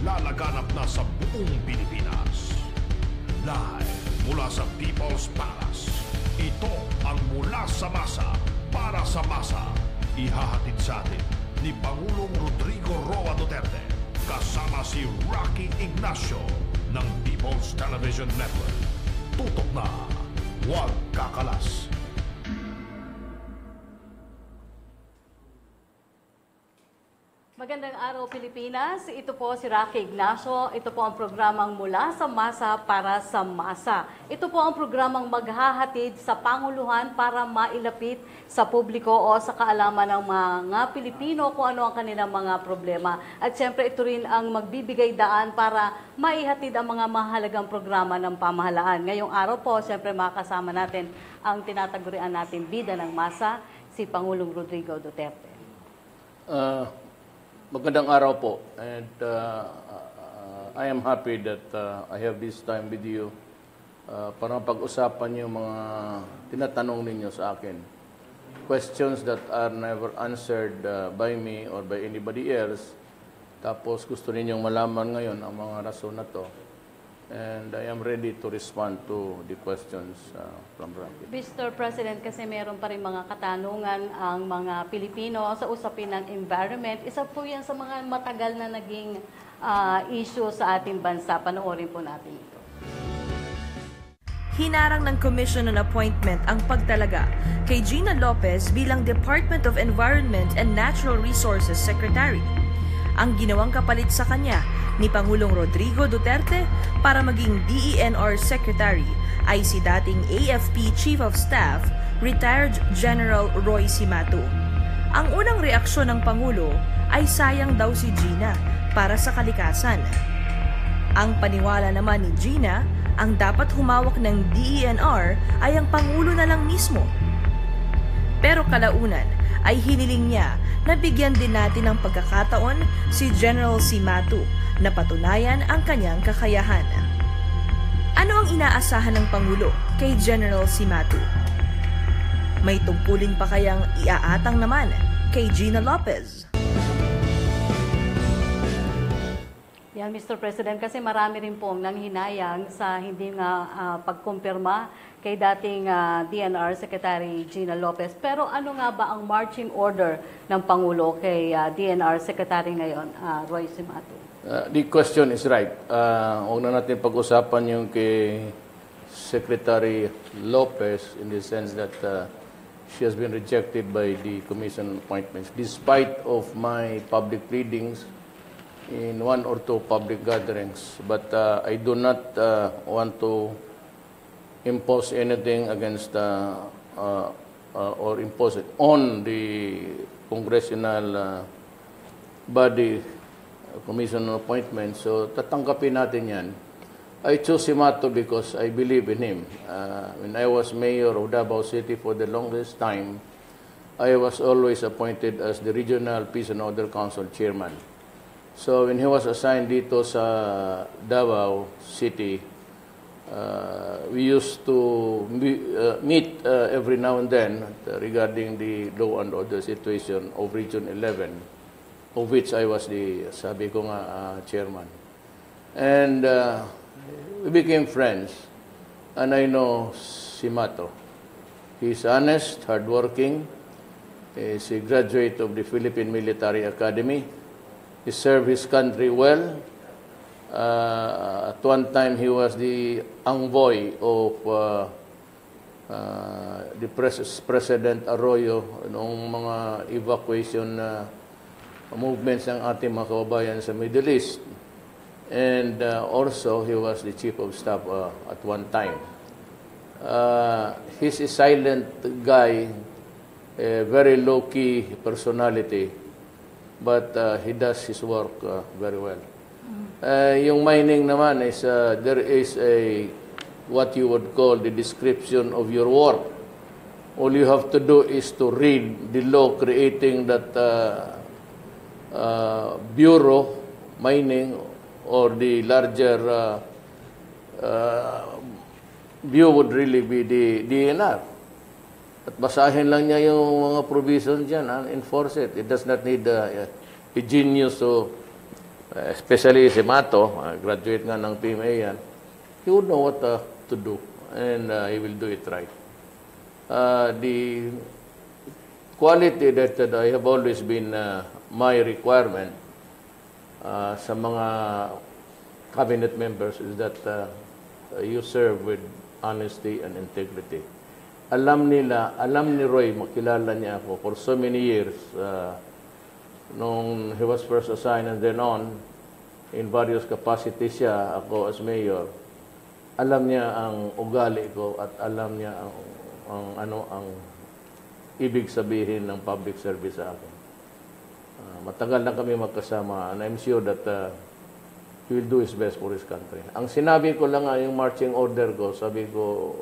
lalaganap na sa buong Pilipinas. Live mula sa People's Palace, ito ang Mula sa Masa, para sa masa. Ihahatid sa atin ni Pangulong Rodrigo Roa Duterte kasama si Rocky Ignacio ng People's Television Network. Tutok na, huwag kakalas. Magandang araw, Pilipinas. Ito po si Rocky Ignacio. Ito po ang programang Mula sa Masa para sa Masa. Ito po ang programang maghahatid sa Panguluhan para mailapit sa publiko o sa kaalaman ng mga Pilipino kung ano ang kanilang mga problema. At siyempre, ito rin ang magbibigay daan para maihatid ang mga mahalagang programa ng pamahalaan. Ngayong araw po, siyempre makakasama natin ang tinatagurian natin bida ng masa, si Pangulong Rodrigo Duterte. Magandang araw po, and I am happy that I have this time with you para pag-usapan yung mga tinatanong ninyo sa akin. Questions that are never answered by me or by anybody else. Tapos gusto ninyong malaman ngayon ang mga rason na to. And I am ready to respond to the questions from Rocky. Mr. President, kasi meron pa rin mga katanungan ang mga Pilipino sa usapin ng environment. Isa po yan sa mga matagal na naging issue sa ating bansa. Panoorin po natin ito. Hinarang ng Commission on Appointment ang pagtalaga kay Gina Lopez bilang Department of Environment and Natural Resources Secretary. Ang ginawang kapalit sa kanya ni Pangulong Rodrigo Duterte para maging DENR Secretary ay si dating AFP Chief of Staff, retired General Roy Cimatu. Ang unang reaksyon ng Pangulo ay sayang daw si Gina para sa kalikasan. Ang paniwala naman ni Gina, ang dapat humawak ng DENR ay ang Pangulo na lang mismo. Pero kalaunan ay hiniling niya na bigyan din natin ng pagkakataon si General Cimatu na patunayan ang kanyang kakayahan. Ano ang inaasahan ng Pangulo kay General Cimatu? May tungkulin pa kayang iaatang naman kay Gina Lopez? Yan, Mr. President, kasi marami rin pong nanghinayang sa hindi nga pagkumpirma kay dating DNR Secretary Gina Lopez. Pero ano nga ba ang marching order ng Pangulo kay DNR Secretary ngayon, Roy Cimatu? The question is right. Huwag na natin pag-usapan yung kay Secretary Lopez in the sense that she has been rejected by the Commission on Appointments despite of my public pleadings in one or two public gatherings. But I do not want to impose anything against or impose it on the congressional body, Commission on Appointments. So tatanggapin natin yan. I chose Cimatu because I believe in him. When I was mayor of Davao City for the longest time, I was always appointed as the Regional Peace and Order Council Chairman. So when he was assigned dito sa Davao City, we used to meet every now and then regarding the law and order situation of Region 11, of which I was the, sabi ko nga, chairman. And we became friends, and I know Cimatu. He's honest, hardworking. He's a graduate of the Philippine Military Academy. He served his country well. At one time, he was the envoy of the President Arroyo noong mga evacuation movements ng ating mga kababayan sa Middle East. And also, he was the Chief of Staff at one time. He's a silent guy, a very low-key personality, but he does his work very well. Yung mining naman is, there is a, what you would call the description of your work. All you have to do is to read the law creating that bureau, mining, or the larger view would really be the DNR. At basahin lang niya yung mga provisions dyan and enforce it. It does not need a genius to especially si Mato, graduate nga ng PMA yan, he would know what to do, and he will do it right. The quality that I have always been my requirement sa mga cabinet members is that you serve with honesty and integrity. Alam ni Roy, makilala niya ako for so many years, nung he was first assigned and then on, in various capacities siya, ako as mayor, alam niya ang ugali ko at alam niya ang ibig sabihin ng public service sa akin. Matagal na kami magkasama, and I'm sure that he will do his best for his country. Ang sinabi ko lang yung marching order ko, sabi ko,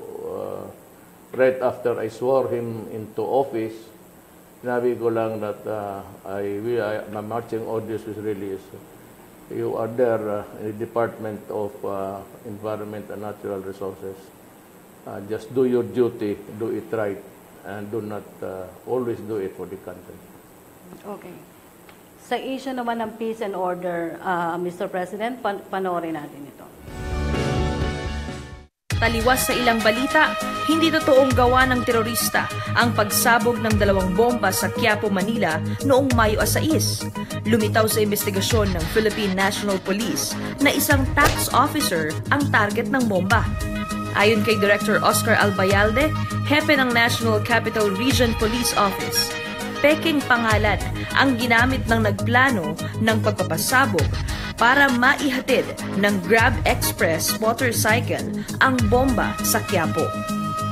right after I swore him into office, sinabi ko lang that my marching orders was released. You are there in the Department of Environment and Natural Resources. Just do your duty, do it right, and do not always do it for the country. Okay. Sa issue naman ng peace and order, Mr. President, panoorin natin ito. Taliwas sa ilang balita, hindi totoong gawa ng terorista ang pagsabog ng 2 bomba sa Quiapo, Manila noong Mayo 6. Lumitaw sa investigasyon ng Philippine National Police na isang tax officer ang target ng bomba. Ayon kay Director Oscar Albayalde, hepe ng National Capital Region Police Office, peking pangalan ang ginamit ng nagplano ng pagpapasabog para maihatid ng Grab Express motorcycle ang bomba sa Quiapo.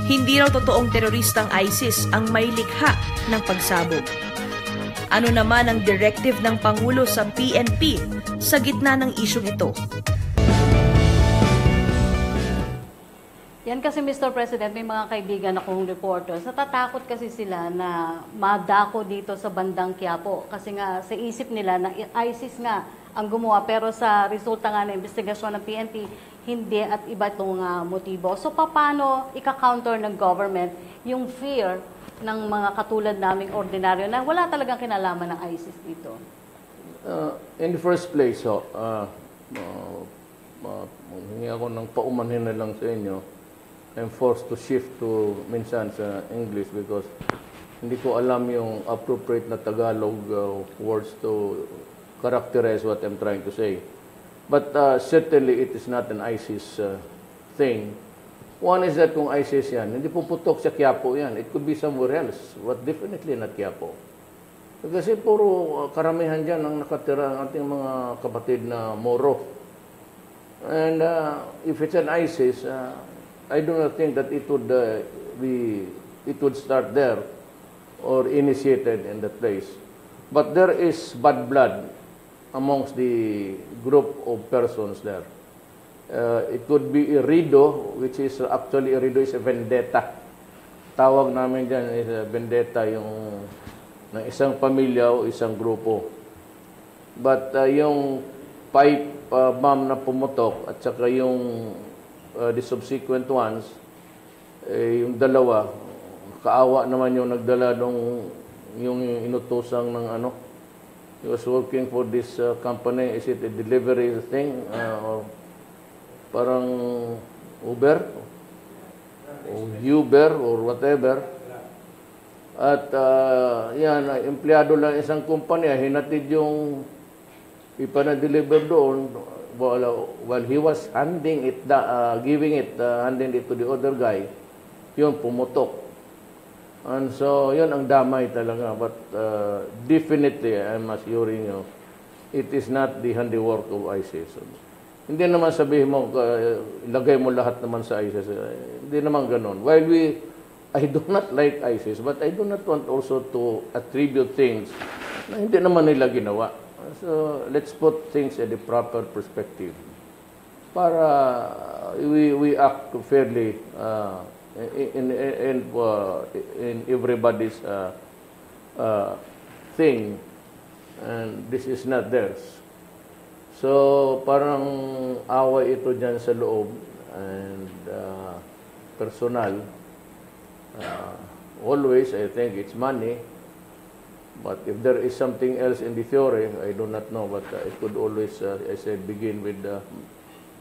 Hindi raw totoong teroristang ISIS ang may likha ng pagsabog. Ano naman ang directive ng Pangulo sa PNP sa gitna ng isyong ito? Yan kasi, Mr. President, may mga kaibigan akong reporters. Natatakot kasi sila na madako dito sa bandang Quiapo. Kasi nga, sa isip nila na ISIS nga ang gumawa. Pero sa resulta nga ng investigasyon ng PNP, hindi at iba itong motibo. So, paano ika-counter ng government yung fear ng mga katulad naming ordinaryo na wala talagang kinalaman ng ISIS dito? In the first place, hingi ako ng paumanhin na lang sa inyo. I'm forced to shift to minsan sa English because hindi ko alam yung appropriate na Tagalog words to characterize what I'm trying to say. But certainly it is not an ISIS thing. One is that kung ISIS yan, hindi puputok sa Quiapo yan. It could be somewhere else, but definitely not Quiapo. Kasi puro karamihan dyan ang nakatira ang ating mga kapatid na Moro. And if it's an ISIS, I do not think that it would start there or initiated in that place. But there is bad blood amongst the group of persons there. It could be Irido, which is actually Irido is a vendetta. Tawag namin dyan is a vendetta yung ng isang pamilya o isang grupo. But yung pipe bomb na pumutok at saka yung the subsequent ones, yung dalawa, kaawa naman yung nagdala nung yung inutusang ng ano. He was working for this company. Is it a delivery thing? Or parang Uber? O Uber or whatever. At yan, empleyado lang isang kumpanya, hinatid yung ipanadeliver doon. While he was handing it, handing it to the other guy, yun, pumutok. And so, yun ang damay talaga. But definitely, I'm assuring you, it is not the handiwork of ISIS. Hindi naman sabihin mo, ilagay mo lahat naman sa ISIS. Hindi naman ganun. While I do not like ISIS, but I do not want also to attribute things na hindi naman nila ginawa. So, let's put things in the proper perspective para we act fairly in everybody's thing, and this is not theirs. So, parang away ito dyan sa loob and personal. Always, I think it's money. But if there is something else in the theory, I do not know. But it could always, I say, begin with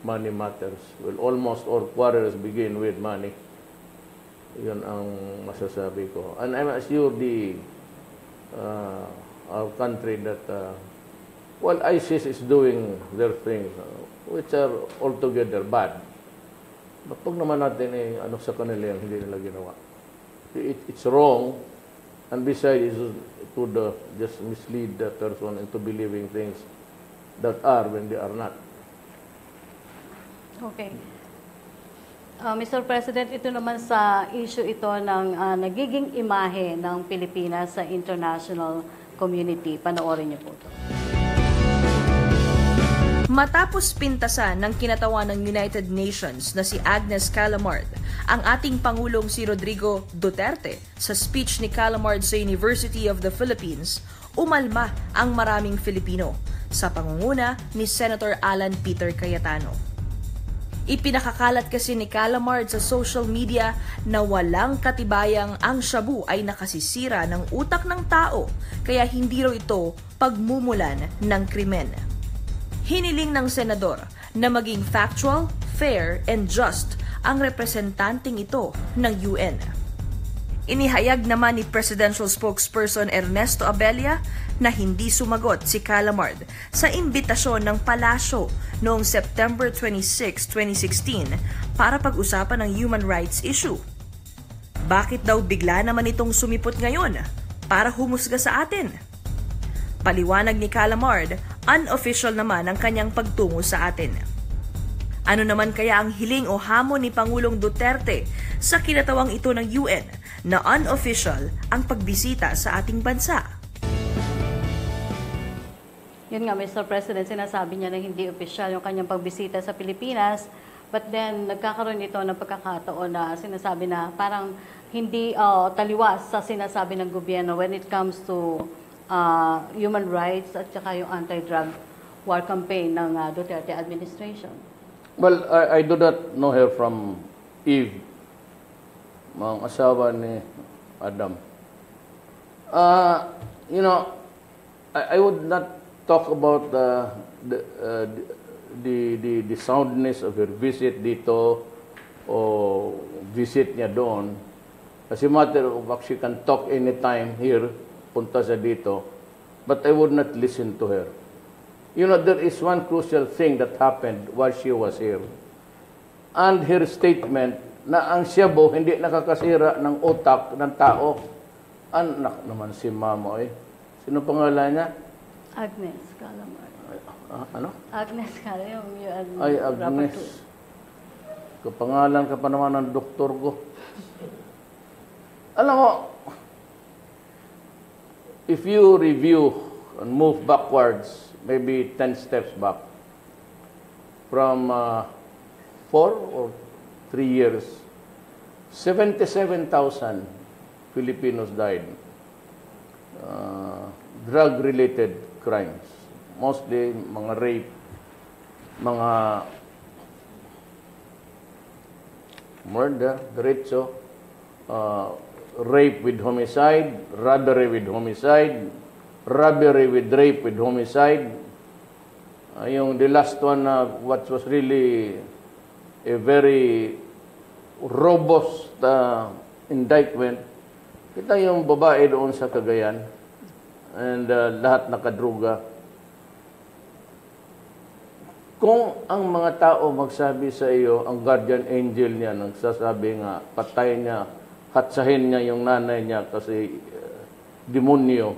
money matters. Well, almost all quarrels begin with money. Yun ang masasabi ko. And I'm sure our country that, well, ISIS is doing their things, which are altogether bad. But pag naman natin ano sa kanila yung hindi nila ginawa. It's wrong, and besides, it would just mislead the person into believing things that are when they are not. Okay. Mr. President, ito naman sa issue ito ng nagiging imahe ng Pilipinas sa international community. Panoorin niyo po ito. Matapos pintasan ng kinatawan ng United Nations na si Agnes Callamard, ang ating Pangulong si Rodrigo Duterte sa speech ni Callamard sa University of the Philippines, umalma ang maraming Filipino sa pangunguna ni Senator Alan Peter Cayetano. Ipinakakalat kasi ni Callamard sa social media na walang katibayang ang shabu ay nakasisira ng utak ng tao, kaya hindi raw ito pagmumulan ng krimen. Hiniling ng senador na maging factual, fair, and just ang representanteng ito ng UN. Inihayag naman ni Presidential Spokesperson Ernesto Abella na hindi sumagot si Callamard sa imbitasyon ng palasyo noong September 26, 2016 para pag-usapan ang human rights issue. Bakit daw bigla naman itong sumipot ngayon para humusga sa atin? Paliwanag ni Callamard, unofficial naman ang kanyang pagtungo sa atin. Ano naman kaya ang hiling o hamon ni Pangulong Duterte sa kinatawang ito ng UN na unofficial ang pagbisita sa ating bansa? Yun nga, Mr. President, sinasabi niya na hindi opisyal yung kanyang pagbisita sa Pilipinas, but then nagkakaroon ito ng pagkakataon na sinasabi na parang hindi taliwas sa sinasabi ng gobyerno when it comes to human rights at saka yung anti-drug war campaign ng Duterte administration. Well, I do not know her from Eve, mga asawa ni Adam. You know, I would not talk about the soundness of her visit dito o visit niya doon. As a matter of fact, she can talk anytime here, punta siya dito, but I would not listen to her. You know, there is one crucial thing that happened while she was here. And her statement na ang shabu hindi nakakasira ng utak ng tao. Anak naman si Mamo eh. Sino pangalan niya? Agnes Callamard. Ano? Agnes Callamard, yung Ay, Agnes. Kapangalan ka pa naman ng doktor ko. Alam mo, if you review and move backwards, maybe 10 steps back, from 4 or 3 years, 77,000 Filipinos died. Drug-related crimes. Mostly mga rape, mga murder, diretso, rape with homicide, robbery with homicide, robbery with rape with homicide. Yung the last one, what was really a very robust indictment, kita yung babae doon sa Cagayan and lahat nakadruga. Kung ang mga tao magsabi sa iyo, ang guardian angel niya, nagsasabi nga, patay niya, hatsahin niya yung nanay niya kasi demonyo.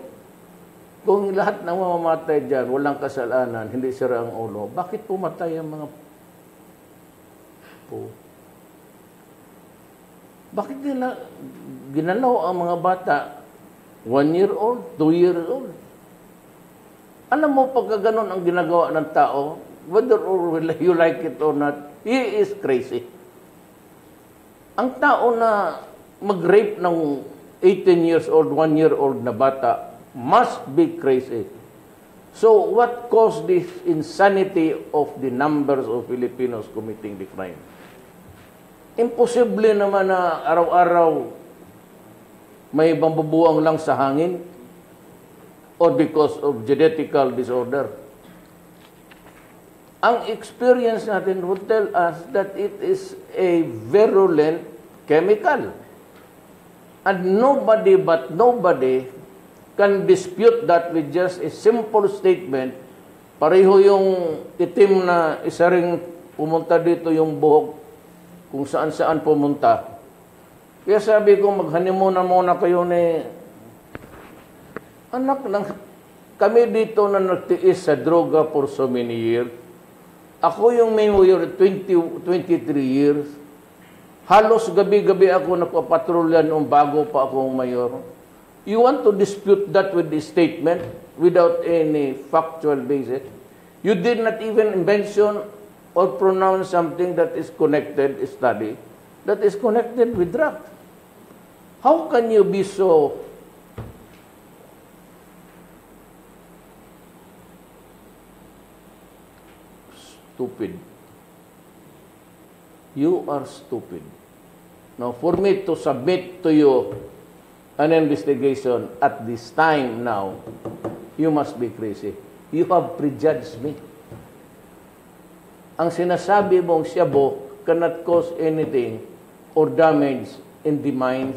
Kung lahat ng mamamatay dyan, walang kasalanan, hindi sira ang ulo, bakit pumatay ang mga po? Bakit nila ginalaw ang mga bata? 1 year old, 2 years old. Alam mo, pagka ganun ang ginagawa ng tao, whether you like it or not, he is crazy. Ang tao na mag-rape ng 18 years old, 1 year old na bata, must be crazy. So, what caused this insanity of the numbers of Filipinos committing the crime? Imposible naman na araw-araw may bambubuang lang sa hangin. or because of genetical disorder. Ang experience natin would tell us that it is a virulent chemical. And nobody can dispute that with just a simple statement. Pareho yung itim na isa ring pumunta dito yung buhok kung saan-saan pumunta. Kaya sabi ko, maghanimuna muna kayo ni anak lang. Kami dito na nagtiis sa droga for so many years. Ako yung mayor 23 years. Halos gabi-gabi ako nagpapatrolya noong bago pa akong mayor. You want to dispute that with the statement without any factual basis? You did not even mention or pronounce something that is connected, study, that is connected with drugs. How can you be so stupid? You are stupid. Now, for me to submit to you an investigation at this time now, you must be crazy. You have prejudged me. Ang sinasabi mong shabu cannot cause anything or damage in the mind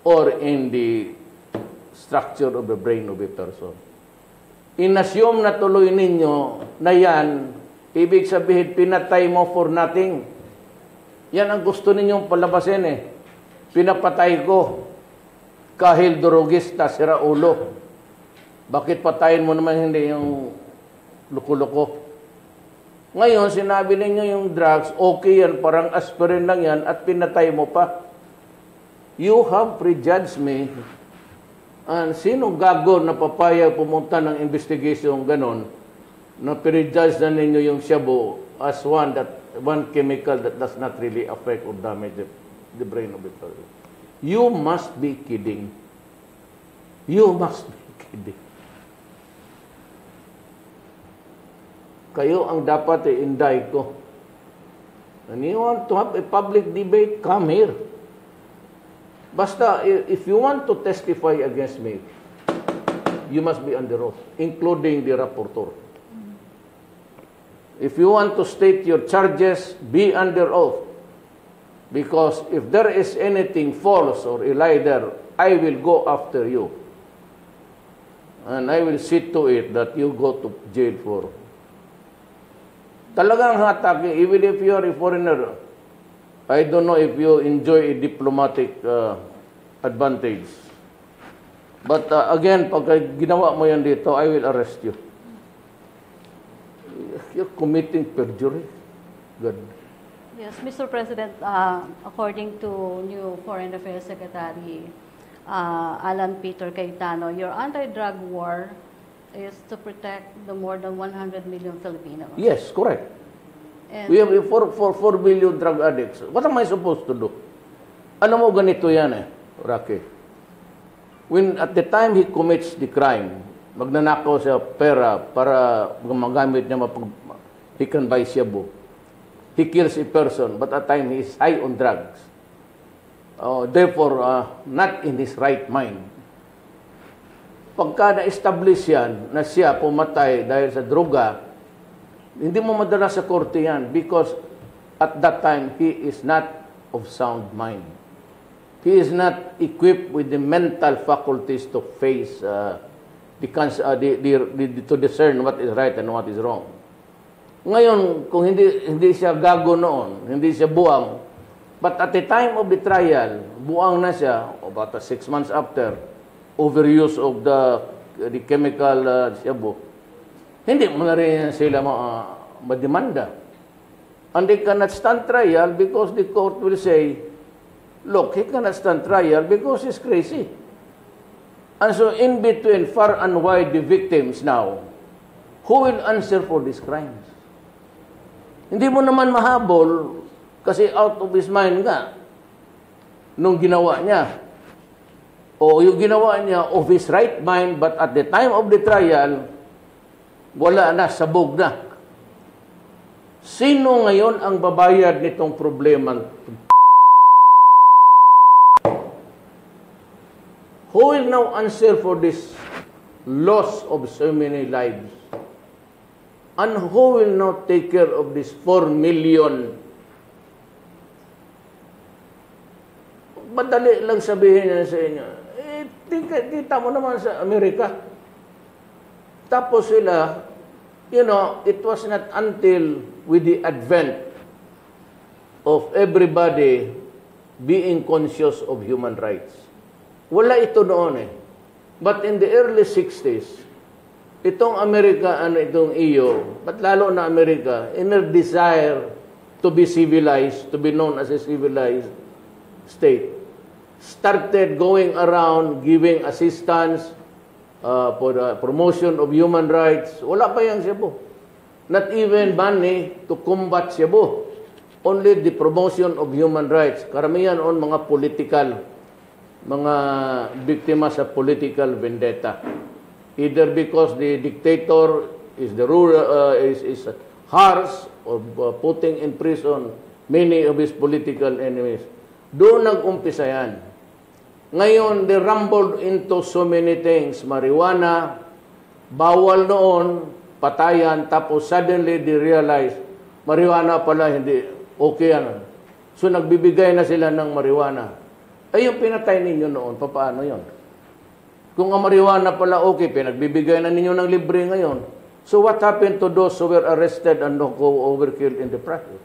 or in the structure of the brain of a person. Inassume na tuloy ninyo na yan, ibig sabihin pinatay mo for nothing. Yan ang gusto ninyong palabasin eh. Pinapatay ko. Kahil durugista, sira ulo. Bakit patayin mo naman hindi yung luko-luko? Ngayon, sinabi ninyo yung drugs, okay yan, parang aspirin lang yan, at pinatay mo pa. You have prejudged me. And sino gago na papaya pumunta ng investigation ganon, na prejudge na ninyo yung shabu as one chemical that does not really affect or damage the brain of the person. You must be kidding. You must be kidding. Kayo ang dapat i-indict ko. And you want to have a public debate, come here. Basta, if you want to testify against me, you must be under oath, including the rapporteur. If you want to state your charges, be under oath. Because if there is anything false or a lie there, I will go after you. And I will see to it that you go to jail for. Talagang hatake, even if you are a foreigner, I don't know if you enjoy a diplomatic advantage. But again, pag ginawa mo yan dito, I will arrest you. You're committing perjury. Good. Yes, Mr. President, according to new Foreign Affairs Secretary Alan Peter Cayetano, your anti-drug war is to protect the more than 100 million Filipinos. Yes, correct. And We have 4 billion drug addicts. What am I supposed to do? Ano mo ganito yan Rocky? When at the time he commits the crime, magnanakaw siya pera para magamit niya he can buy shabu. He kills a person, but at the time he is high on drugs. Therefore, not in his right mind. Pagka na-establish yan na siya pumatay dahil sa droga, hindi mo madala sa korte yan because at that time, he is not of sound mind. He is not equipped with the mental faculties to face, to discern what is right and what is wrong. Ngayon, kung hindi siya gago noon, hindi siya buwang, but at the time of the trial, buwang na siya, about 6 months after, overuse of the chemical shabu, hindi mo na rin sila mademanda. And they cannot stand trial because the court will say, look, he cannot stand trial because he's crazy. And so in between, far and wide, the victims now, who will answer for these crimes? Hindi mo naman mahabol kasi out of his mind nga nung ginawa niya. O yung ginawa niya of his right mind, but at the time of the trial, wala na, sabog na. Sino ngayon ang babayad nitong problema? Who will now answer for this loss of so many lives. And who will now take care of this 4 million? Madali lang sabihin niya sa inyo, kita mo naman sa Amerika. Tapos sila, it was not until with the advent of everybody being conscious of human rights. Wala ito noon eh. But in the early 60s, itong Amerika, itong EU, but lalo na Amerika, in their desire to be civilized, to be known as a civilized state, started going around giving assistance for the promotion of human rights. Wala pa yan Cebu. Not even money to combat Cebu. Only the promotion of human rights. Karamihan on mga political, mga biktima sa political vendetta. Either because the dictator is the ruler, is harsh or putting in prison many of his political enemies. Doon nag-umpisa yan. Ngayon, they rumbled into so many things. Marijuana, bawal noon, patayan, tapos suddenly they realized, marijuana pala, hindi okay yan. So nagbibigay na sila ng marijuana. Ay, yung pinatay ninyo noon, paano yun? Kung ang marijuana pala okay, pinagbibigay na ninyo ng libre ngayon. So what happened to those who were arrested and overkilled in the process?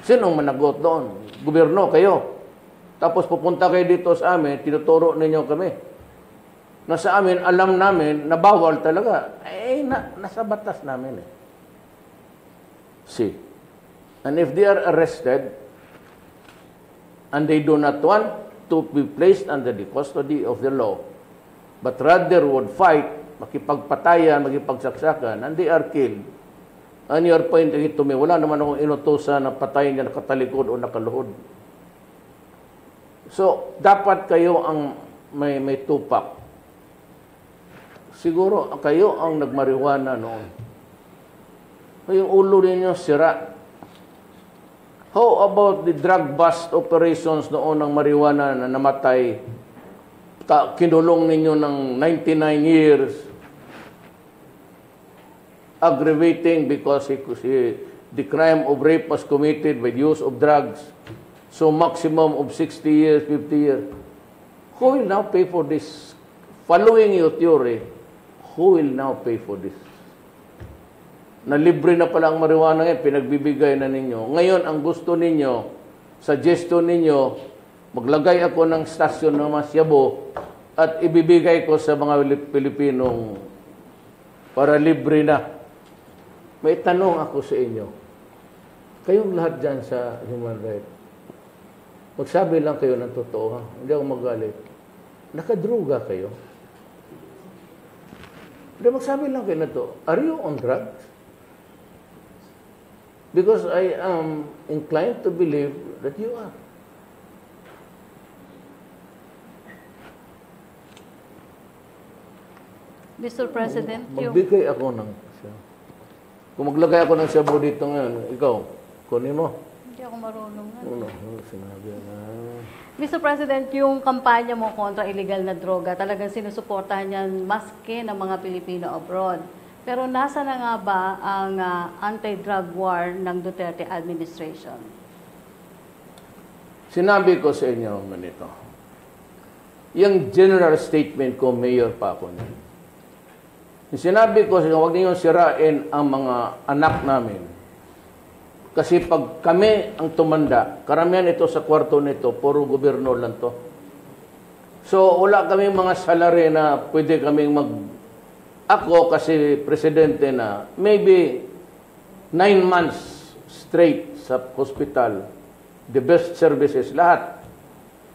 Sinong managot doon? Gobyerno, kayo. Tapos pupunta kayo dito sa amin, tinuturo ninyo kami. Na sa amin, alam namin na bawal talaga. Nasa batas namin eh. See. And if they are arrested, and they do not want to be placed under the custody of the law, but rather would fight, makipagpatayan, makipagsaksakan, and they are killed, and you are pointing it to me, wala naman akong inutusan na patayin niya nakatalikod o nakaluhod. So, dapat kayo ang may tupak. Siguro, kayo ang nagmarijuana noon. Yung ulo ninyo sira. How about the drug bust operations noon ng marijuana na namatay? Kinulong ninyo ng 99 years. Aggravating because the crime of rape was committed by the use of drugs. So maximum of 60 years, 50 years. Who will now pay for this? Following your theory, who will now pay for this? Na libre na pala ang marijuana ngayon, pinagbibigay na ninyo. Ngayon, ang gusto ninyo, suggestion ninyo, maglagay ako ng stasyon ng Cebu at ibibigay ko sa mga Pilipinong para libre na. May tanong ako sa inyo. Kayong lahat dyan sa human rights, magsabi lang kayo ng totoo, ha? Hindi ako magalit. Nakadruga kayo? Hindi, magsabi lang kayo na to. Are you on drugs? Because I am inclined to believe that you are. Mr. President, magbigay ako ng... Kung maglagay ako ng Cebu dito ngayon, ikaw, kunin mo. Hindi ako marunong nga. Sinabi na... Mr. President, yung kampanya mo kontra illegal na droga, talagang sinusuportahan yan maski ng mga Pilipino abroad. Pero nasa na nga ba ang anti-drug war ng Duterte administration? Sinabi ko sa inyo ganito. Yung general statement ko, mayor pa ako niya. Sinabi ko, huwag niyo sirain ang mga anak namin. Kasi pag kami ang tumanda, karamihan ito sa kwarto nito, puro gobyerno lang to. So, wala kami mga salary na pwede kaming Ako, kasi presidente na, maybe 9 months straight sa hospital, the best services, lahat,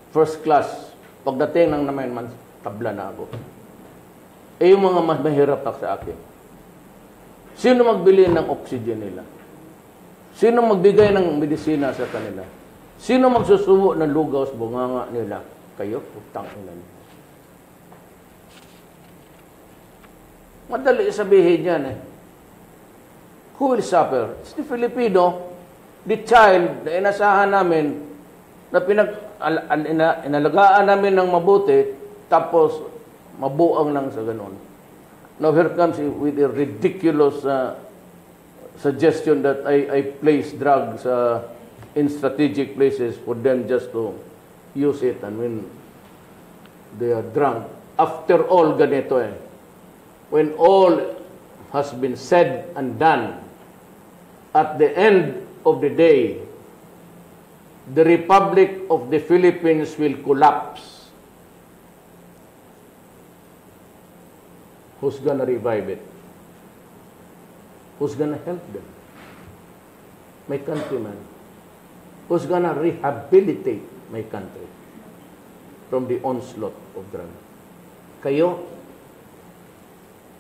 first class. Pagdating ng 9 months, tabla na ako. Yung mga mas mahirap sa akin. Sino magbili ng oxygen nila? Sino magbigay ng medisina sa kanila? Sino magsusubo ng lugaw sa bunganga nila? Kayo, putang ina niyo. Madali sabihin yan eh. Who will suffer? It's the Filipino, the child na inasahan namin, na inalagaan namin ng mabuti, tapos mabuang lang sa ganun. Now here comes with a ridiculous suggestion that I place drugs in strategic places for them just to use it, and when they are drunk. After all, ganito when all has been said and done, at the end of the day, the Republic of the Philippines will collapse. Who's gonna revive it? Who's gonna help them? My countrymen. Who's gonna rehabilitate my country from the onslaught of drugs? Kayo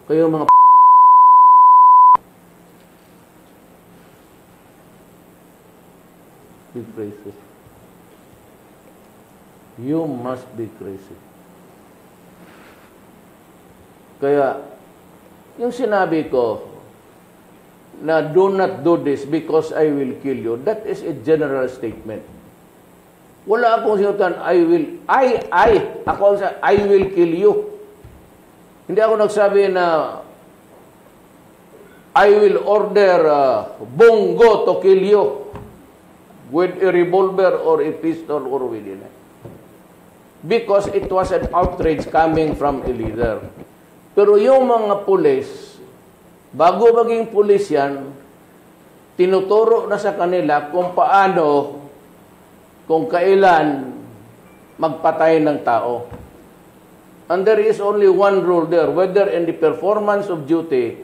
mga be crazy. You must be crazy. Kaya, yung sinabi ko, na do not do this because I will kill you, that is a general statement. Wala akong sinutan, I will kill you. Hindi ako nagsabi na I will order Bongo to kill you with a revolver or a pistol or with it. Because it was an outrage coming from a leader. Pero yung mga pulis, bago maging pulis yan, tinuturo na sa kanila kung paano, kung kailan magpatay ng tao. And there is only one rule there, whether in the performance of duty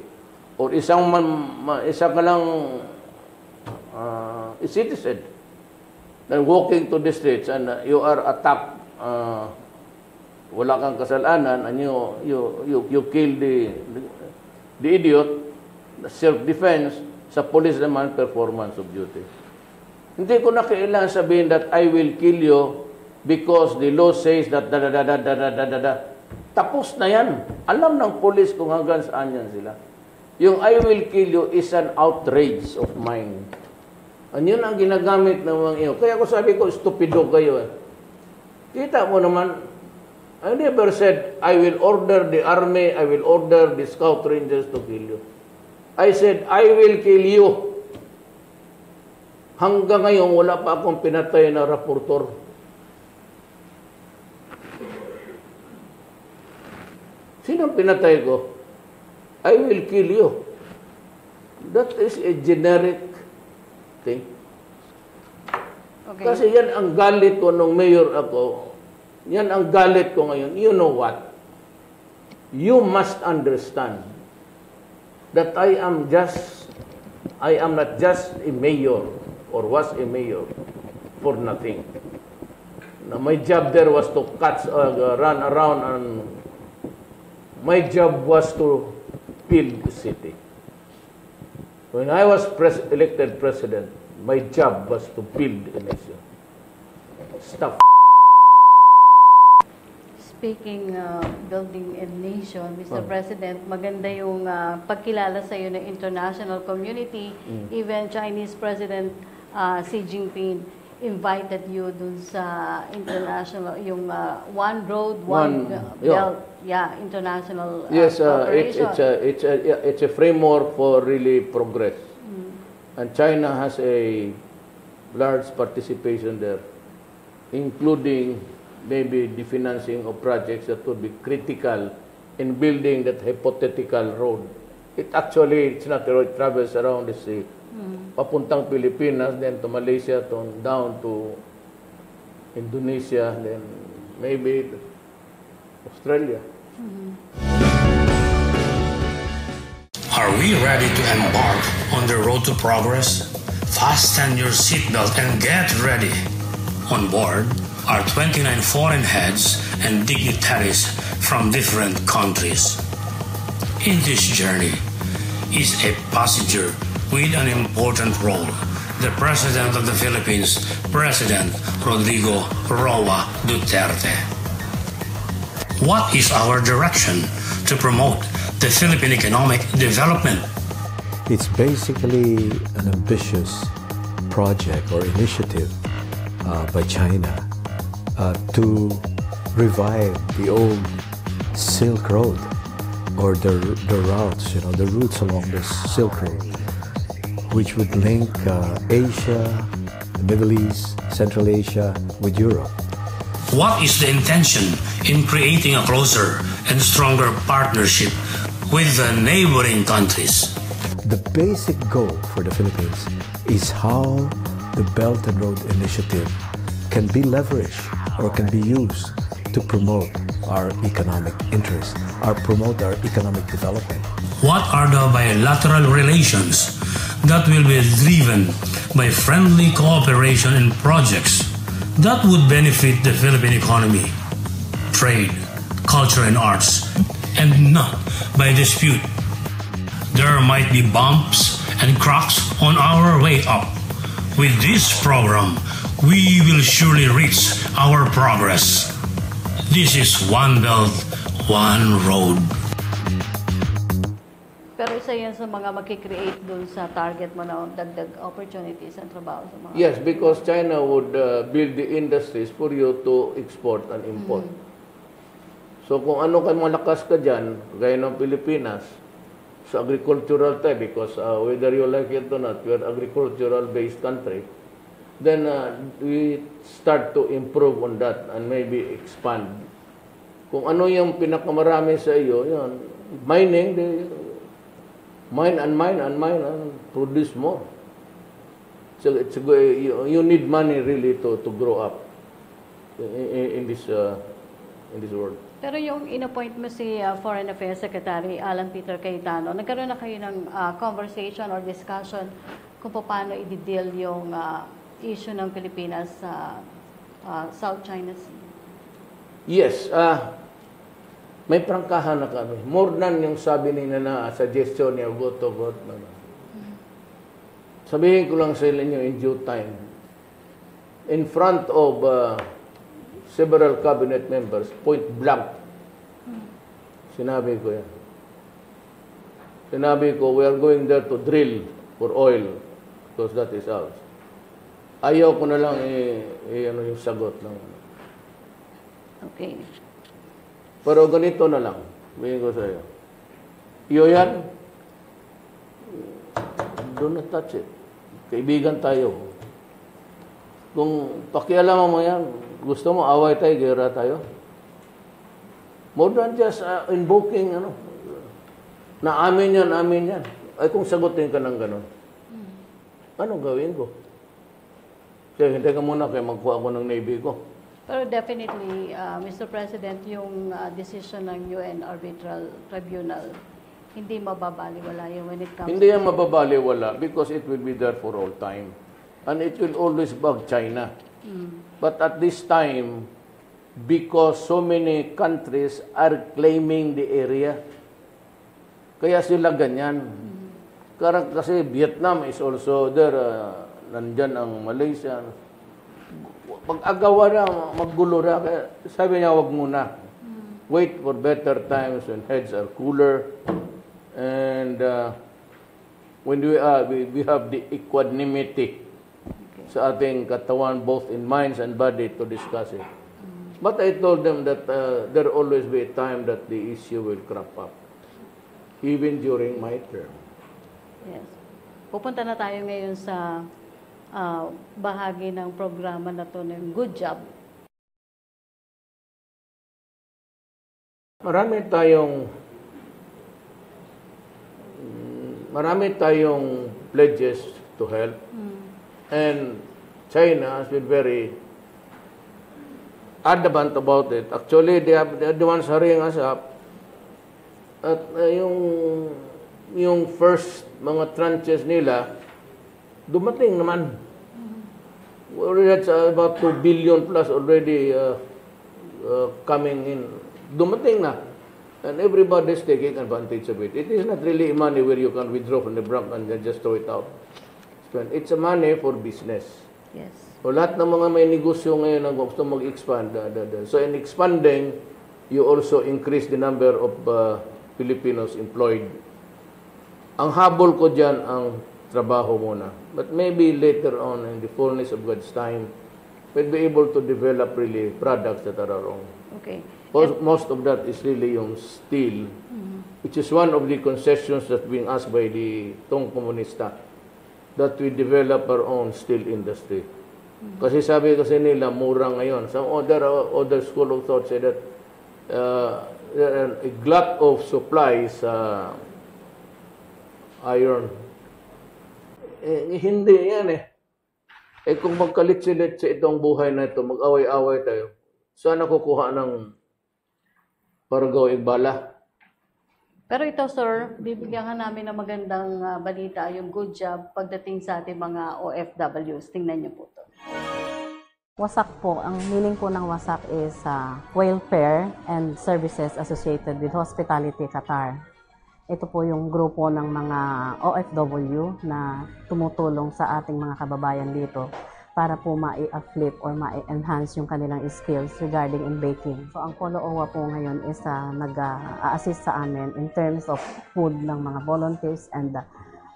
or isa ka lang a citizen then walking to the streets and you are attacked, wala kang kasalanan, and you kill the idiot, self-defense, sa police naman, performance of duty. Hindi ko na kailangan sabihin that I will kill you because the law says that Tapos na yan. Alam ng police kung hanggang saan yan sila. Yung I will kill you is an outrage of mine. And yun ang ginagamit ng mga iyo. Kaya ko sabi ko, stupido kayo. Kita mo naman, I never said, I will order the army, I will order the scout rangers to kill you. I said, I will kill you. Hanggang ngayon, wala pa akong pinatay na raportor. Sinong pinatay ko? I will kill you. That is a generic thing. Okay. Kasi yan ang galit ko nung mayor ako. Yan ang galit ko ngayon. You know what? You must understand that I am not just a mayor or was a mayor for nothing. Now, my job there was to run around, and my job was to build the city. When I was elected president, my job was to build a nation. Stop. Speaking building a nation, Mr. President, maganda yung pagkilala sa iyo ng international community. Even Chinese President Xi Jinping invited you dun sa international, yung One Road, One Belt, international cooperation. It's a framework for really progress. And China has a large participation there, including maybe the financing of projects that would be critical in building that hypothetical road. It's not a road, it travels around the sea. Papuntang Pilipinas, then to Malaysia, down to Indonesia, then maybe Australia. Are we ready to embark on the road to progress? Fasten your seatbelt and get ready. On board are 29 foreign heads and dignitaries from different countries. In this journey is a passenger with an important role, the President of the Philippines, President Rodrigo Roa Duterte. What is our direction to promote the Philippine economic development? It's basically an ambitious project or initiative by China to revive the old Silk Road, or the routes, the routes along this Silk Road, which would link Asia, the Middle East, Central Asia with Europe. What is the intention in creating a closer and stronger partnership with the neighboring countries? The basic goal for the Philippines is how the Belt and Road Initiative can be leveraged or can be used to promote our economic interests, or promote our economic development. What are the bilateral relations that will be driven by friendly cooperation and projects that would benefit the Philippine economy, trade, culture, and arts, and not by dispute? There might be bumps and cracks on our way up. With this program, we will surely reach our progress. This is One Belt, One Road. Pero isa yan sa mga makikreate dun sa target mo na dagdag opportunities and trabaho sa mga... Yes, because China would build the industries for you to export and import. So kung ano kayo malakas ka dyan, gaya ng Pilipinas, sa agricultural tayo, because whether you like it or not, we are agricultural-based country, then we start to improve on that and maybe expand. Kung ano yung pinakamarami sa iyo, yun, mining, mine and produce more. So it's you need money really to grow up in this world. Pero yung in-appoint mo si Foreign Affairs Secretary Alan Peter Cayetano, nagkaroon na kayo ng conversation or discussion kung paano i-deal yung issue ng Pilipinas sa South China Sea? Yes, may prangkahan na kami. More than yung sabi nila na suggestion niya, go to God. Sabihin ko lang sa inyo in due time. In front of several cabinet members, point blank, sinabi ko yan. Sinabi ko, we are going there to drill for oil because that is ours. Ayaw ko na lang ano yung sagot lang. Okay. Pero ganito na lang. Sabihin ko sa iyo. Iyo yan. Do not touch it. Kaibigan tayo. Kung pakialaman mo yan, gusto mo away tayo, gera tayo. More than just invoking, na amin yan. Ay kung sagutin ka ng ganun, anong gawin ko? Kaya hindi ka muna kaya magkuha ko ng Navy ko. Pero definitely, Mr. President, yung decision ng UN Arbitral Tribunal, hindi mababaliwala yun when it comes Hindi yan mababaliwala because it will be there for all time. And it will always bug China. But at this time, because so many countries are claiming the area, kaya sila ganyan. Kasi Vietnam is also there, nandyan ang Malaysia. Pag-agawa na, maggulo na. Sabi niya, wag muna. Wait for better times when heads are cooler. And when we have the equanimity sa ating katawan, both in minds and body, to discuss it. But I told them that there will always be a time that the issue will crop up. Even during my term. Yes. Pupunta na tayo ngayon sa bahagi ng programa na to ng Good Job. Marami tayong pledges to help. And China has been very adamant about it. Actually, they are the ones hurrying us up. At yung first mga tranches nila, dumating naman. That's about 2 billion plus already coming in. Dumating na. And everybody is taking advantage of it. It is not really money where you can withdraw from the bank and then just throw it out. It's a money for business. Yes. So lahat ng mga may negosyo ngayon ang gusto mag-expand. So in expanding, you also increase the number of Filipinos employed. Ang habol ko dyan ang trabaho muna. But maybe later on, in the fullness of God's time, we'll be able to develop really products that are our own. Okay. Most of that is really yung steel, which is one of the concessions that's being asked by the Tong Komunista, that we develop our own steel industry. Kasi sabi kasi nila, mura ngayon. Some other school of thought say that a glut of supply sa iron. Hindi yan eh. Kung magkalit-silit sa itong buhay na ito, mag-away-away tayo, saan kukuha ng Paragaw Igbala? Pero ito, sir, bibigyan ka namin ng magandang balita, yung good job pagdating sa ating mga OFWs. Tingnan niyo po ito. WASAC po, ang meaning po ng WASAC is Welfare and Services Associated with Hospitality Qatar. Ito po yung grupo ng mga OFW na tumutulong sa ating mga kababayan dito para po ma-flip or ma-enhance yung kanilang skills regarding in baking. So ang Polo OWA po ngayon is nag-assist sa amin in terms of food ng mga volunteers and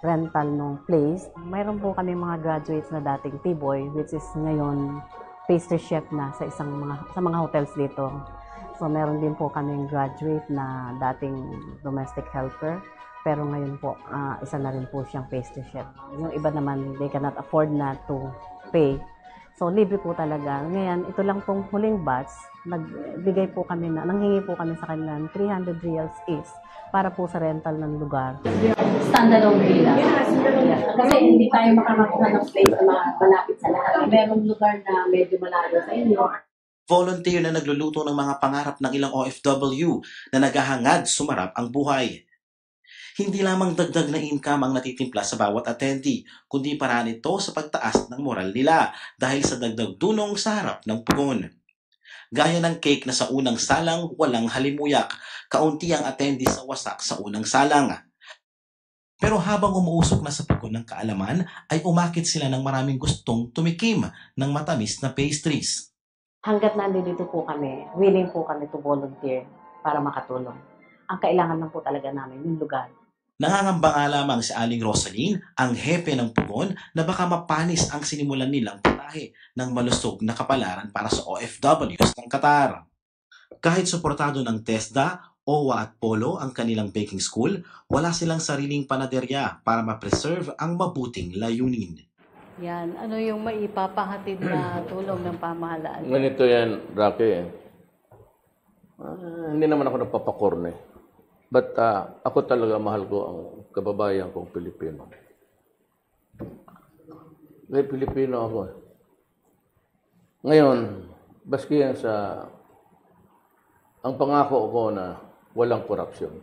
rental ng place. Mayroon po kami mga graduates na dating T-boy, which is ngayon pastry chef na sa mga hotels dito. So meron din po kaming graduate na dating domestic helper, pero ngayon po isa na rin po siyang pastry chef. Yung iba naman, they cannot afford na to pay. So libre po talaga. Ngayon, ito lang pong huling batch, nanghingi po kami sa kanila ng 300 reals each para po sa rental ng lugar. Standalone villa. Kasi hindi tayo makakakuha ng place na malapit sa lahat. Merong lugar na medyo malayo sa inyo. Volunteer na nagluluto ng mga pangarap ng ilang OFW na naghahangad sumarap ang buhay. Hindi lamang dagdag na income ang natitimpla sa bawat attendee, kundi paraan ito sa pagtaas ng moral nila dahil sa dagdag dunong sa harap ng pugon. Gaya ng cake na sa unang salang walang halimuyak, kaunti ang attendee sa wasak sa unang salang. Pero habang umuusok na sa pugon ng kaalaman, ay umakit sila ng maraming gustong tumikim ng matamis na pastries. Hanggat nandito po kami, willing po kami to volunteer para makatulong. Ang kailangan lang po talaga namin yung lugar. Nangangamba nga lamang si Aling Rosaline, ang hepe ng pugon, na baka mapanis ang sinimulan nilang putahe ng malusog na kapalaran para sa OFWs ng Qatar. Kahit suportado ng TESDA, OWA at Polo ang kanilang baking school, wala silang sariling panaderya para ma-preserve ang mabuting layunin. Yan, ano yung maipapahatid na tulong ng pamahalaan? Ganito yan, Rocky. Hindi naman ako napapakorne. But ako talaga mahal ko ang kababayan kong Pilipino. May Pilipino ako. Ngayon, baski yan ang pangako ko na walang korupsyon.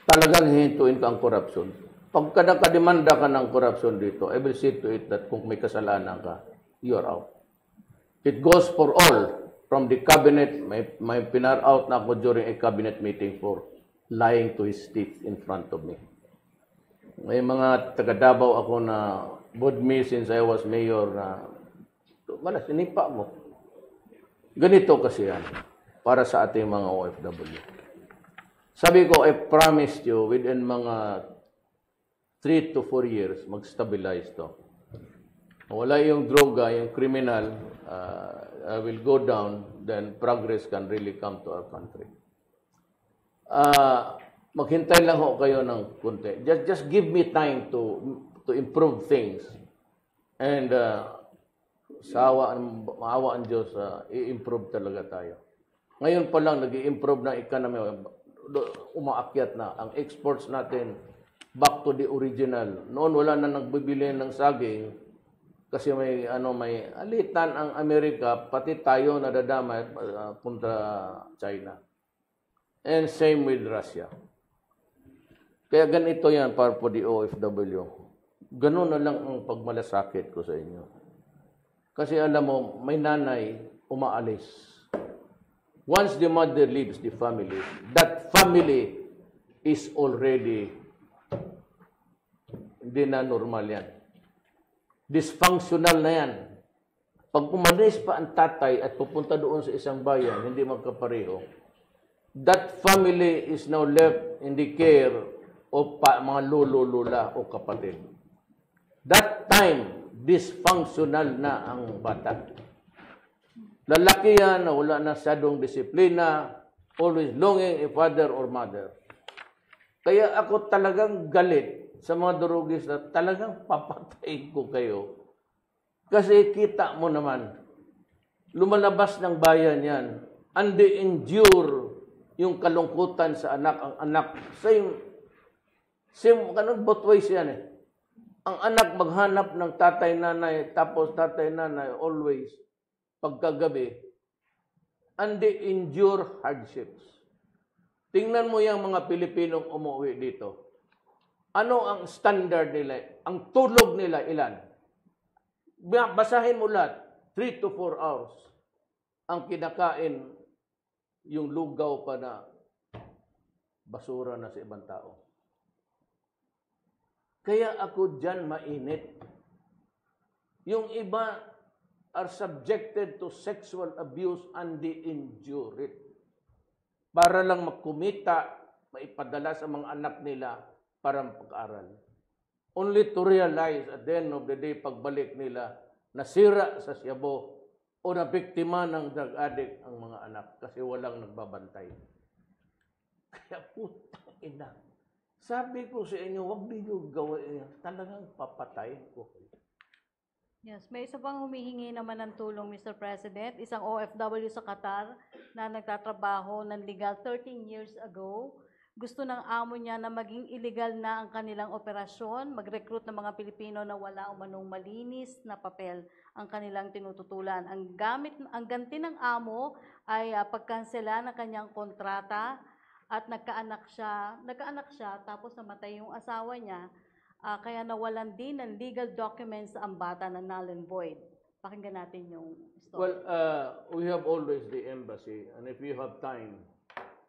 Talagang hihintuin ka ang korupsyon. Pagka nakademanda ka ng korupsyon dito, I will see to it that kung may kasalanan ka, you are out. It goes for all. From the cabinet, may pinar-out na ako during a cabinet meeting for lying to his teeth in front of me. May mga taga-Davao ako na board me since I was mayor na sinipa mo. Ganito kasi yan para sa ating mga OFW. Sabi ko, I promised you within mga 3 to 4 years, mag-stabilize to. Wala yung droga, yung criminal, will go down, then progress can really come to our country. Maghintay lang ho kayo ng kunti. Just give me time to improve things. And maawa ang Diyos, i-improve talaga tayo. Ngayon pa lang, nag-i-improve ng economy, umaakyat na. Ang exports natin, back to the original. Noon wala na nagbibili ng saging, kasi may alitan ang Amerika, pati tayo nadadamay punta China. And same with Russia. Kaya ganito yan para po the OFW. Ganun na lang ang pagmalasakit ko sa inyo. Kasi alam mo, may nanay umaalis. Once the mother leaves the family, that family is already hindi na normal yan. Dysfunctional na yan. Pag umalis pa ang tatay at pupunta doon sa isang bayan, hindi magkapareho, that family is now left in the care of mga lolo, lola o kapatid. That time, dysfunctional na ang bata. Lalaki yan na wala na masyadong disiplina, always longing a father or mother. Kaya ako talagang galit sa mga durugis na talagang papatayin ko kayo. Kasi kita mo naman, lumalabas ng bayan yan, and they endure yung kalungkutan sa anak. Ang anak, same both ways yan eh. Ang anak maghanap ng tatay-nanay, tapos tatay-nanay always, pagkagabi, and they endure hardships. Tingnan mo yung mga Pilipinong umuwi dito. Ano ang standard nila? Ang tulog nila ilan? Basahin mo lahat, 3 to 4 hours. Ang kinakain, yung lugaw pa na basura na sa ibang tao. Kaya ako dyan mainit. Yung iba are subjected to sexual abuse and they endure it. Para lang magkumita, maipadala sa mga anak nila para pag-aral. Only to realize at the end of the day, pagbalik nila, nasira sa siyabo o na biktima ng drug addict ang mga anak kasi walang nagbabantay. Kaya putang ina. Sabi ko sa inyo, huwag ninyo gawin. Talagang papatayin ko. Yes, may isa pang humihingi naman ng tulong, Mr. President. Isang OFW sa Qatar na nagtatrabaho ng legal 13 years ago. Gusto ng amo niya na maging illegal na ang kanilang operasyon, mag-recruit ng mga Pilipino na wala umanong malinis na papel ang kanilang tinututulan. Ang ganti ng amo ay pagkansela ng kanyang kontrata at nagkaanak siya tapos namatay yung asawa niya. Kaya nawalan din ng legal documents ang bata na null and void. Pakinggan natin yung story. Well, we have always the embassy, and if you have time,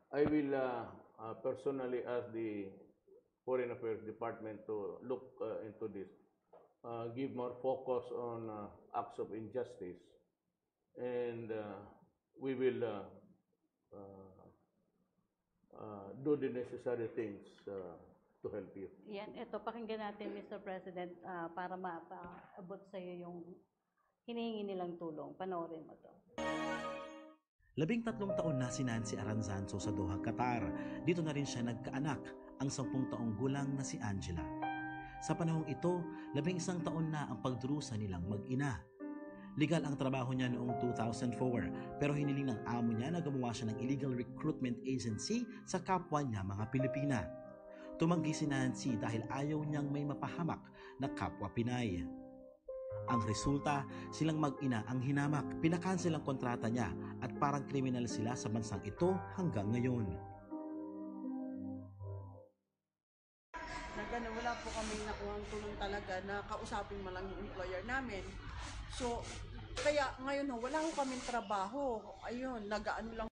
I will personally ask the Foreign Affairs Department to look into this, give more focus on acts of injustice, and we will do the necessary things to help you. Yan, ito, pakinggan natin, Mr. President, para mapaabot sa iyo yung hinihingi nilang tulong. Panoorin mo to. 13 taon na si Nancy Aranzanzo sa Doha, Qatar. Dito na rin siya nagkaanak, ang 10 taong gulang na si Angela. Sa panahong ito, 11 taon na ang pagdurusa nilang mag-ina. Legal ang trabaho niya noong 2004, pero hiniling ng amo niya na gumawa siya ng illegal recruitment agency sa kapwa niya mga Pilipina. Tumanggi si Nancy dahil ayaw niyang may mapahamak na kapwa Pinay. Ang resulta, silang mag-ina ang hinamak, pinakansel ang kontrata niya at parang kriminal sila sa bansang ito hanggang ngayon. Wala po kami nakuhang tulong talaga na kausapin mo lang yung employer namin. So, kaya ngayon wala ko kaming trabaho. Ayun, nag-ano lang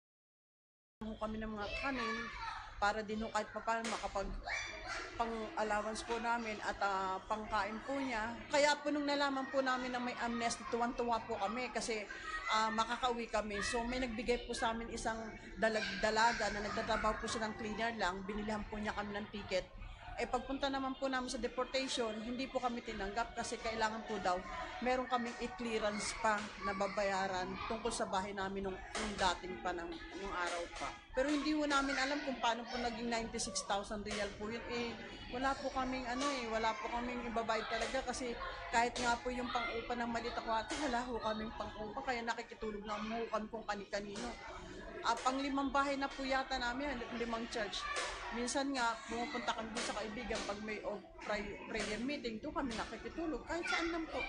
kami ng mga kanin para din kahit pa paano makapag pang-allowance po namin at pangkain po niya. Kaya po nung nalaman po namin na may amnesty, tuwan-tuwa po kami kasi makakauwi kami. So may nagbigay po sa amin isang dalaga na nagtatrabaho po siya ng cleaner lang. Binilihan po niya kami ng ticket. Pagpunta naman po namin sa deportation, hindi po kami tinanggap kasi kailangan po daw, meron kaming i-clearance pa na babayaran tungkol sa bahay namin nung dating pa nung araw pa. Pero hindi po namin alam kung paano po naging 96,000 real po yun. Wala po kaming wala po kaming ibabayad talaga kasi kahit nga po yung pang-upa ng maliit ako wala po kaming pang-upa kaya nakikitulog na umuukan kung kani-kanino. Pang-5 bahay na po yata namin, 5 church. Minsan nga, pumupunta kami sa kaibigan pag may prayer meeting, doon kami nakikitulog, kahit saan lang po.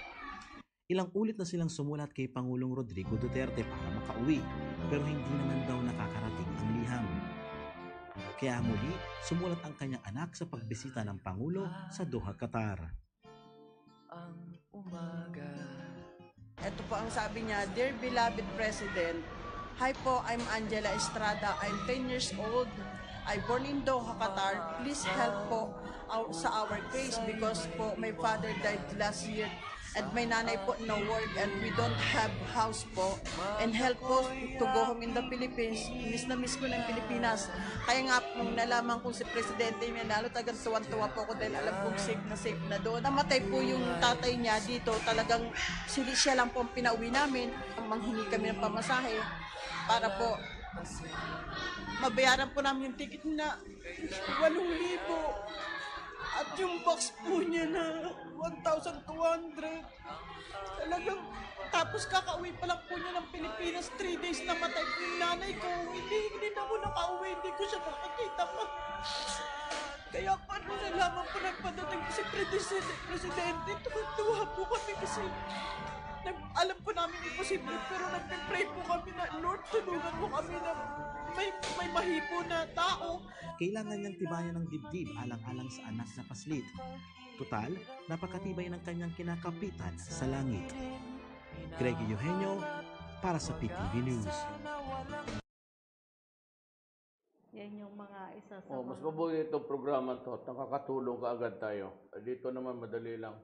Ilang ulit na silang sumulat kay Pangulong Rodrigo Duterte para makauwi, pero hindi naman daw nakakarating ang liham. Kaya muli, sumulat ang kanyang anak sa pagbisita ng Pangulo sa Doha, Qatar. Ito po ang sabi niya, Dear beloved President, hi po, I'm Angela Estrada, I'm 10 years old. I born in Doha, Qatar. Please help po sa our case because po my father died last year And my nanay po no work and we don't have house po. And help po to go home in the Philippines. Miss na miss ko ng Pilipinas. Kaya nga nung nalaman ko si Presidente Manalo, tagang tuwan-tuwa po ako dahil alam kong safe na doon. Namatay po yung tatay niya dito. Talagang siya lang po ang pinauwi namin. Manghingi kami ng pamasahe para po mabayaran po namin yung ticket na 8,000. At yung box po niya na 1,200. Talagang, tapos kakauwi pa lang po niya ng Pilipinas, 3 days na matay po yung nanay ko. Hindi na mo nakauwi, hindi ko siya makakita pa. Kaya paano nalaman po nagpadating si Presidente, tuwa po kami kasi alam po namin imposible, pero nagpe-pray po kami na, Lord, tulungan mo kami na may mahipo na tao. Kailangan niyang tibayan ng dibdib alang-alang sa anak na paslit. Tutal, napakatibay ng kanyang kinakapitan sa langit. Greggy Eugenio, para sa PTV News. Yan yung mga isa sa Mas mabuti itong programa to at nakakatulong kaagad tayo. Dito naman madali lang.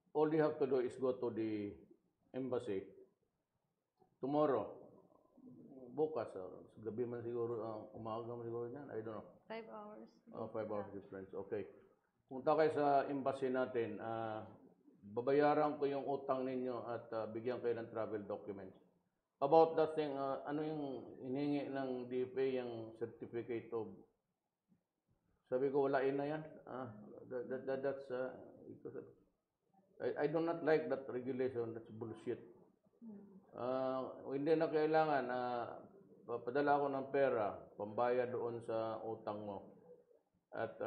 All you have to do is go to the embassy tomorrow. Bukas, gabi man siguro, umaga man siguro yan. I don't know. 5 hours. 5 hours difference. Okay. Punta kayo sa embassy natin. Babayaran ko yung utang ninyo at bigyan kayo ng travel documents. About that thing, ano yung hinihingi ng DFA, yung certificate of... Sabi ko, walain na yan. That's... I do not like that regulation. That's bullshit. Hindi na kailangan papadala ako ng pera, pambayad doon sa utang mo at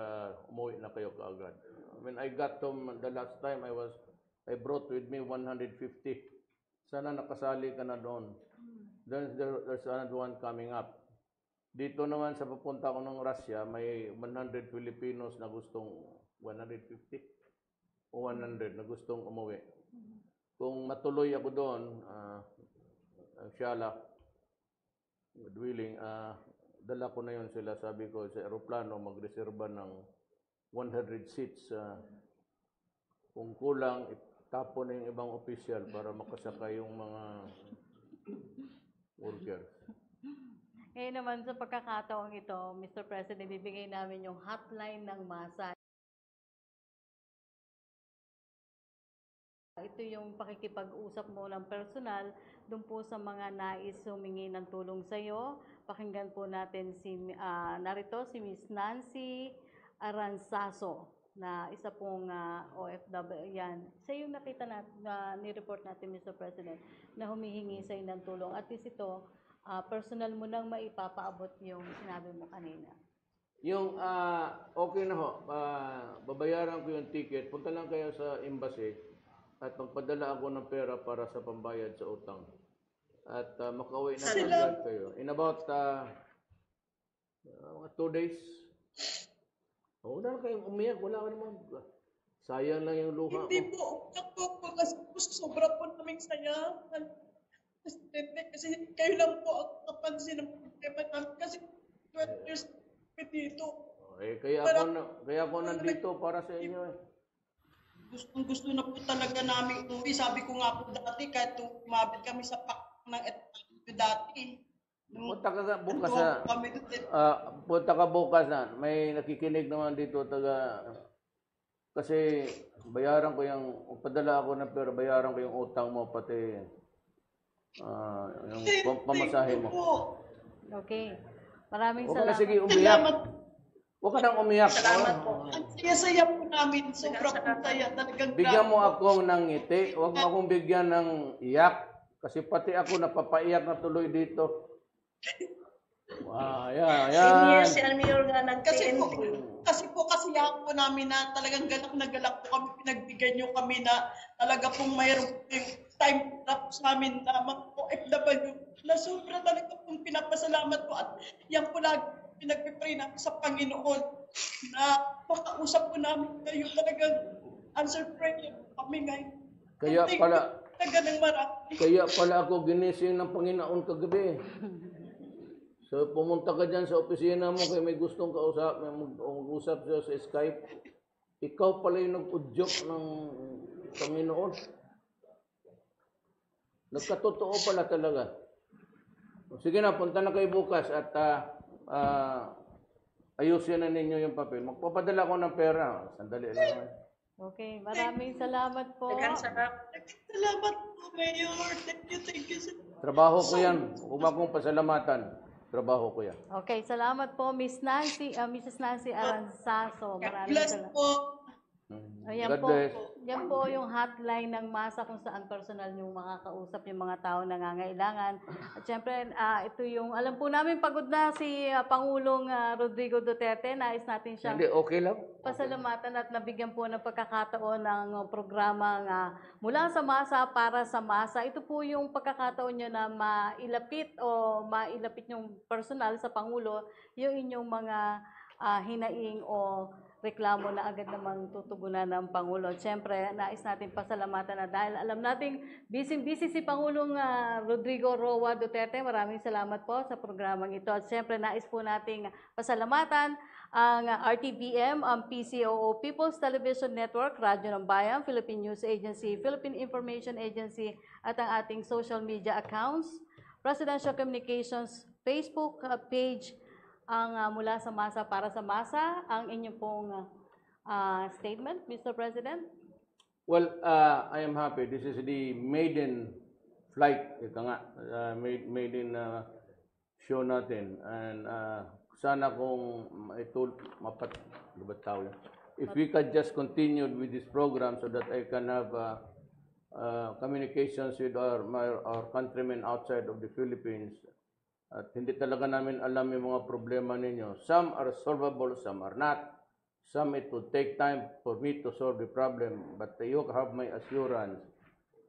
umuwi na kayo kaagad. When I got home the last time, I brought with me 150. Sana nakasali ka na doon. Then there's another one coming up. Dito naman sa papunta ko ng Russia, may 100 Filipinos na gustong 150 o 100 na gustong umuwi. Kung matuloy ako doon, inshallah, God willing, dala ko na yun sila. Sabi ko sa aeroplano, magreserba ng 100 seats. Kung kulang, itapon na yung ibang official para makasakay yung mga workers. Ngayon naman sa pagkakataong ito, Mr. President, bibigay namin yung hotline ng MASA. Ito yung pakikipag-usap mo ng personal doon po sa mga nais humingi ng tulong sa iyo. Pakinggan po natin narito si Miss Nancy Aranzaso na isa pong OFW. Yan. Siya yung nakita ni-report natin, Mr. President, na humihingi sa iyo ng tulong. At least ito, personal mo nang maipapaabot yung sinabi mo kanina. Yung, okay na ho, babayaran ko yung ticket. Punta lang kayo sa embassy at magpadala ako ng pera para sa pambayad sa utang. At makauwi na agad kayo. In about 2 days. Huwag na kayong umiyak. Wala ka naman. Sayang lang yung luha Hindi po. Kasi sobra po naming saya. Kasi kayo lang po ang kapansin ng problema namin. Kasi 12 years kami dito. Kaya ako nandito para sa inyo eh. Gusto na po talaga namin umuwi. Sabi ko nga po dati, kahit umabit kami sa pak ng dati. Punta ka bukas punta ka bukas na. May nakikinig naman dito kasi bayaran ko yung, padala ako ng pera, bayaran ko yung utang mo, pati yung pamasahe mo. Okay. Maraming salamat. salamat. Sige, umiyak. Huwag ka nang umiyak. Salamat po. Ang saya-saya po namin. Sobrang saya. Bigyan mo ako ng ngiti. Huwag mo akong bigyan ng iyak. Kasi pati ako napapaiyak na tuloy dito. Wow, yan. Kasi po kasiyahan po namin na talagang galak na galak po kami. Pinagbigyan nyo kami na talaga pong mayroong time na sa amin na mga OFW na sobra talaga pong pinapasalamat po. At yan po lagi pinagpipray namin sa Panginoon na makausap po namin kayo talagang answer prayer kami ngayon. Kaya pala ako ginising ng Panginoon kagabi. So pumunta ka dyan sa opisina mo kaya may gustong mag-usap sa Skype. Ikaw pala yung nag-udyok ng Panginoon. Nagkatotoo pala talaga. Sige na, punta na kayo bukas at ayusin na ninyo yung papel. Magpapadala ko ng pera. Sandali lang. Okay, maraming salamat po. Salamat po, Mayor. Thank you, sir. Trabaho ko yan. Huwag mo akong pasalamatan. Trabaho ko yan. Okay, salamat po, Mrs. Nancy Aranzaso. Maraming Bless salamat. po. Ayan God po, bless. yan po yung hotline ng MASA kung saan personal yung makakausap yung mga tao nangangailangan. At syempre, ito yung, alam po namin pagod na si Pangulong Rodrigo Duterte. Nais natin siyang Hindi, okay lang. pasalamatan at nabigyan po ng pagkakataon ng programang mula sa MASA para sa MASA. Ito po yung pagkakataon nyo na mailapit yung personal sa Pangulo yung inyong mga hinaing o reklamo na agad namang tutugunan ng Pangulo. Siyempre, nais natin pasalamatan na dahil alam nating busy si Pangulong Rodrigo Roa Duterte. Maraming salamat po sa programang ito. At siyempre, nais po nating pasalamatan ang RTBM, ang PCOO, People's Television Network, Radyo ng Bayan, Philippine News Agency, Philippine Information Agency, at ang ating social media accounts, Presidential Communications Facebook page, ang mula sa MASA para sa MASA, ang inyong pong statement, Mr. President? Well, I am happy. This is the maiden flight, ito nga, maiden show natin. And sana kung if we could just continue with this program so that I can have communications with our countrymen outside of the Philippines. At hindi talaga namin alam yung mga problema ninyo. Some are solvable, some are not. Some it would take time for me to solve the problem. But you have my assurance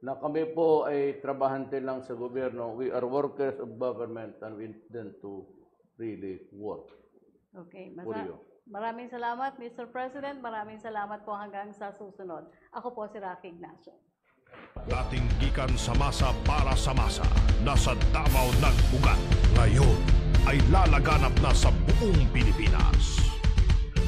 na kami po ay trabahante lang sa gobyerno. We are workers of government and we intend to really work. Okay. For you. Maraming salamat, Mr. President. Maraming salamat po hanggang sa susunod. Ako po si Rocky Ignacio. Dating gikan sa MASA para sa MASA, nasa Davao nag-ugat. Ngayon ay lalaganap na sa buong Pilipinas.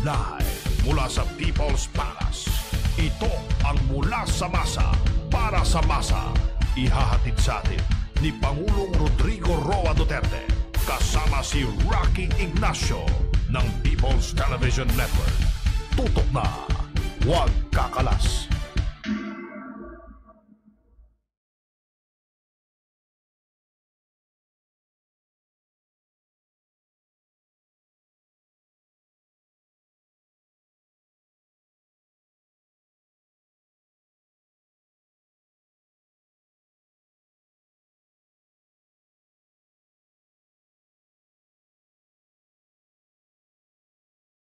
Live mula sa People's Palace, ito ang Mula sa MASA para sa MASA. Ihahatid sa atin ni Pangulong Rodrigo Roa Duterte kasama si Rocky Ignacio ng People's Television Network. Tutok na, huwag kakalas.